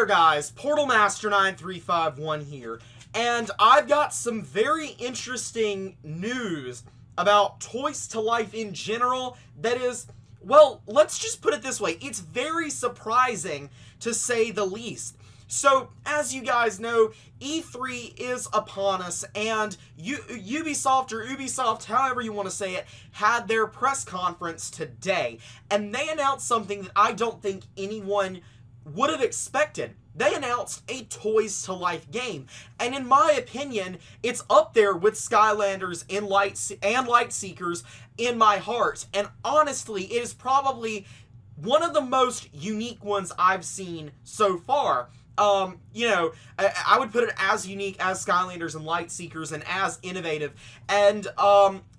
there guys, Portal Master 9351 here, and I've got some very interesting news about Toys to Life in general that is, well, let's just put it this way, it's very surprising to say the least. So, as you guys know, E3 is upon us, and Ubisoft, however you want to say it, had their press conference today, and they announced something that I don't think anyone would have expected. They announced a Toys to Life game, and in my opinion, it's up there with Skylanders and Lightseekers in my heart, and honestly, it is probably one of the most unique ones I've seen so far. You know, I would put it as unique as Skylanders and Lightseekers and as innovative, and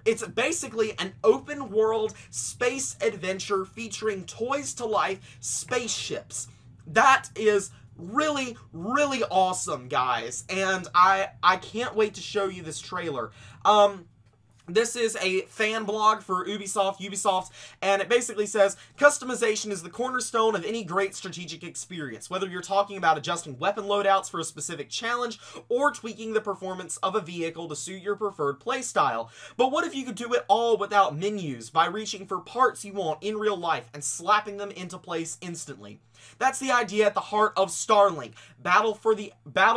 it's basically an open world space adventure featuring Toys to Life spaceships. That is really, really awesome, guys, and I can't wait to show you this trailer. This is a fan blog for Ubisoft, and it basically says, customization is the cornerstone of any great strategic experience, whether you're talking about adjusting weapon loadouts for a specific challenge, or tweaking the performance of a vehicle to suit your preferred playstyle. But what if you could do it all without menus, by reaching for parts you want in real life and slapping them into place instantly? That's the idea at the heart of Starlink-Battle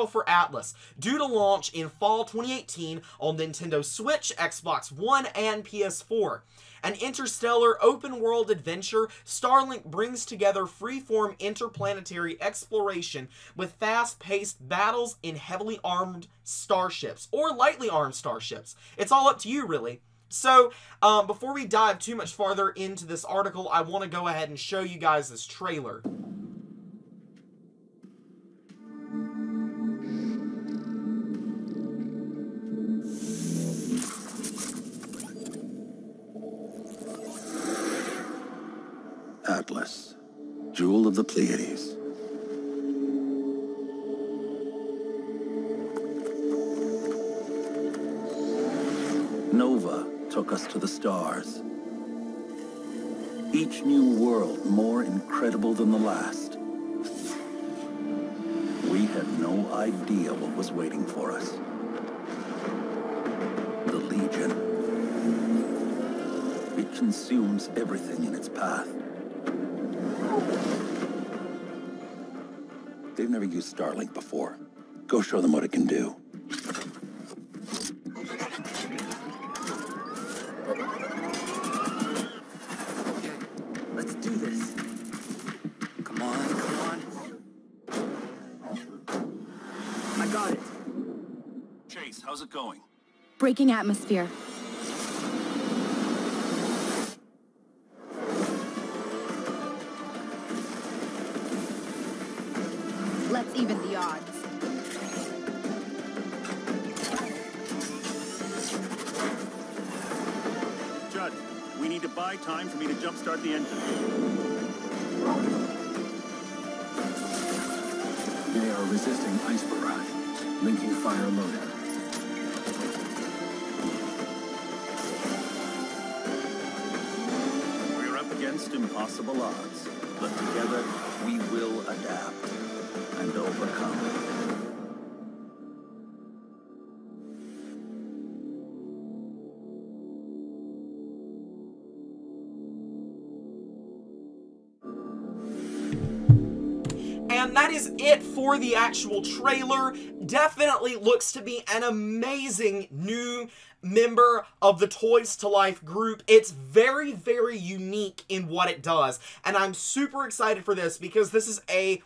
for Atlas, due to launch in fall 2018 on Nintendo Switch, Xbox One, and PS4. An interstellar open-world adventure, Starlink brings together free-form interplanetary exploration with fast-paced battles in heavily armed starships, or lightly armed starships. It's all up to you, really. So, before we dive too much farther into this article, I want to go ahead and show you guys this trailer. Atlas, jewel of the Pleiades. Nova took us to the stars. Each new world more incredible than the last. We had no idea what was waiting for us. The Legion. It consumes everything in its path. They've never used Starlink before. Go show them what it can do. Okay, let's do this. Come on, come on. I got it. Chase, how's it going? Breaking atmosphere. Let's even the odds. Judd, we need to buy time for me to jumpstart the engine. They are resisting ice barrage. Linking fire loader. We're up against impossible odds, but together we will adapt and overcome. And that is it for the actual trailer. Definitely looks to be an amazing new member of the Toys to Life group. It's very, very unique in what it does. And I'm super excited for this because this is a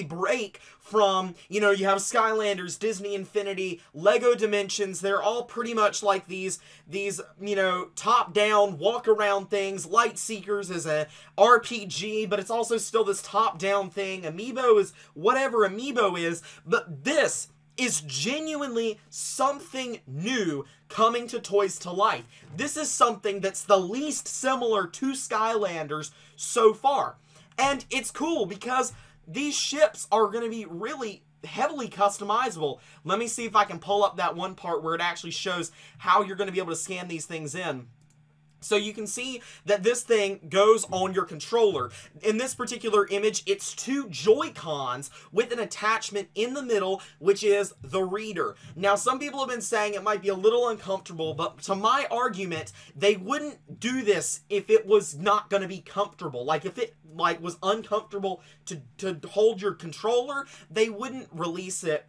break from, you know, you have Skylanders, Disney Infinity, Lego Dimensions. They're all pretty much like these, you know, top-down, walk-around things. Lightseekers is a RPG, but it's also still this top-down thing. Amiibo is whatever Amiibo is, but this is genuinely something new coming to Toys to Life. This is something that's the least similar to Skylanders so far. And it's cool because these ships are going to be really heavily customizable. Let me see if I can pull up that one part where it actually shows how you're going to be able to scan these things in. So you can see that this thing goes on your controller. In this particular image, it's 2 Joy-Cons with an attachment in the middle, which is the reader. Now, some people have been saying it might be a little uncomfortable, but to my argument, they wouldn't do this if it was not going to be comfortable. Like, if it was uncomfortable to hold your controller, they wouldn't release it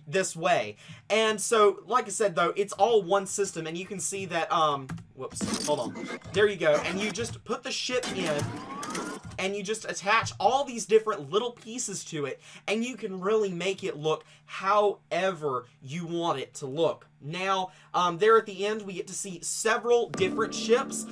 this way. And so, like I said, though, it's all one system, and you can see that, whoops, hold on. There you go, and you just put the ship in, and you just attach all these different little pieces to it, and you can really make it look however you want it to look. Now, there at the end, we get to see several different ships.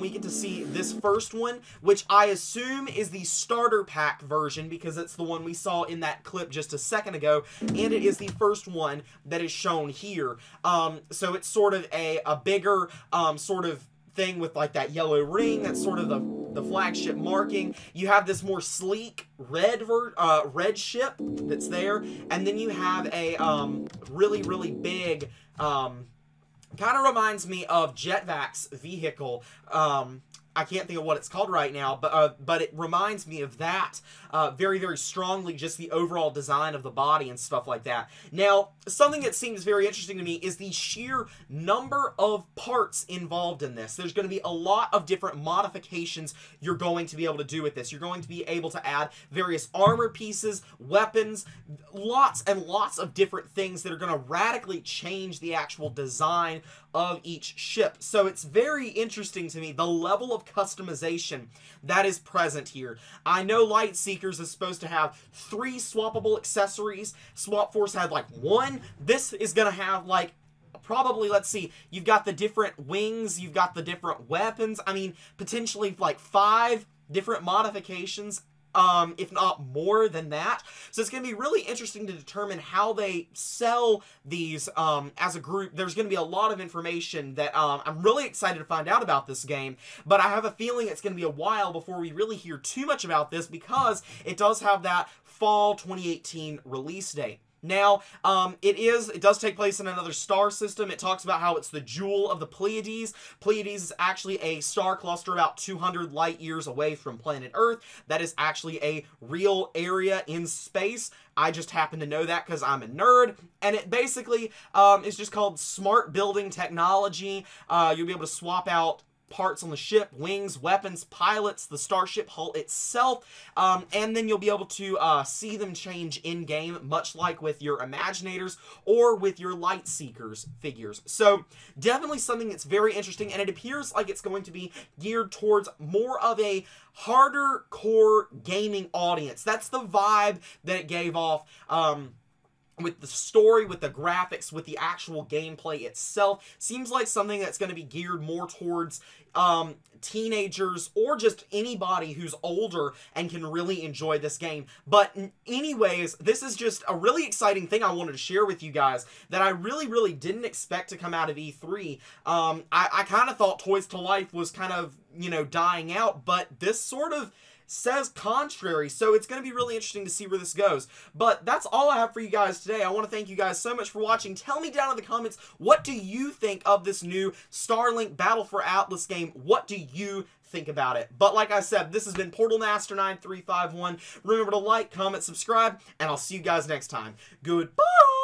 We get to see this first one, which I assume is the starter pack version, because it's the one we saw in that clip just a second ago, and it is the first one that is shown here. So it's sort of a bigger, sort of thing with like that yellow ring. That's sort of the flagship marking. You have this more sleek red ship that's there, and then you have a really big, kind of reminds me of Jetvac's vehicle. I can't think of what it's called right now, but it reminds me of that very strongly, just the overall design of the body and stuff like that. Now, something that seems very interesting to me is the sheer number of parts involved in this. There's going to be a lot of different modifications you're going to be able to do with this. You're going to be able to add various armor pieces, weapons, lots and lots of different things that are going to radically change the actual design of each ship. So it's very interesting to me, the level of customization that is present here. I know Lightseekers is supposed to have 3 swappable accessories. Swap Force had like 1. This is going to have like probably, let's see, you've got the different wings, you've got the different weapons. I mean, potentially like 5 different modifications, if not more than that. So it's going to be really interesting to determine how they sell these as a group. There's going to be a lot of information that I'm really excited to find out about this game, but I have a feeling it's going to be a while before we really hear too much about this, because it does have that fall 2018 release date. Now, it does take place in another star system. It talks about how it's the jewel of the Pleiades. Pleiades is actually a star cluster about 200 light years away from planet Earth. That is actually a real area in space. I just happen to know that because I'm a nerd, and it basically is just called smart building technology. You'll be able to swap out parts on the ship, wings, weapons, pilots, the starship hull itself, and then you'll be able to see them change in-game, much like with your Imaginators or with your Lightseekers figures. So definitely something that's very interesting, and it appears like it's going to be geared towards more of a harder core gaming audience. That's the vibe that it gave off. With the story, with the graphics, with the actual gameplay itself. Seems like something that's going to be geared more towards teenagers or just anybody who's older and can really enjoy this game. But anyways, this is just a really exciting thing I wanted to share with you guys that I really didn't expect to come out of E3. I kind of thought Toys to Life was kind of, you know, dying out, but this sort of says contrary, so it's going to be really interesting to see where this goes. But that's all I have for you guys today. I want to thank you guys so much for watching. Tell me down in the comments, what do you think of this new Starlink-Battle for Atlas game? What do you think about it? But like I said, this has been Portal Master 9351. Remember to like, comment, subscribe, and I'll see you guys next time. Goodbye!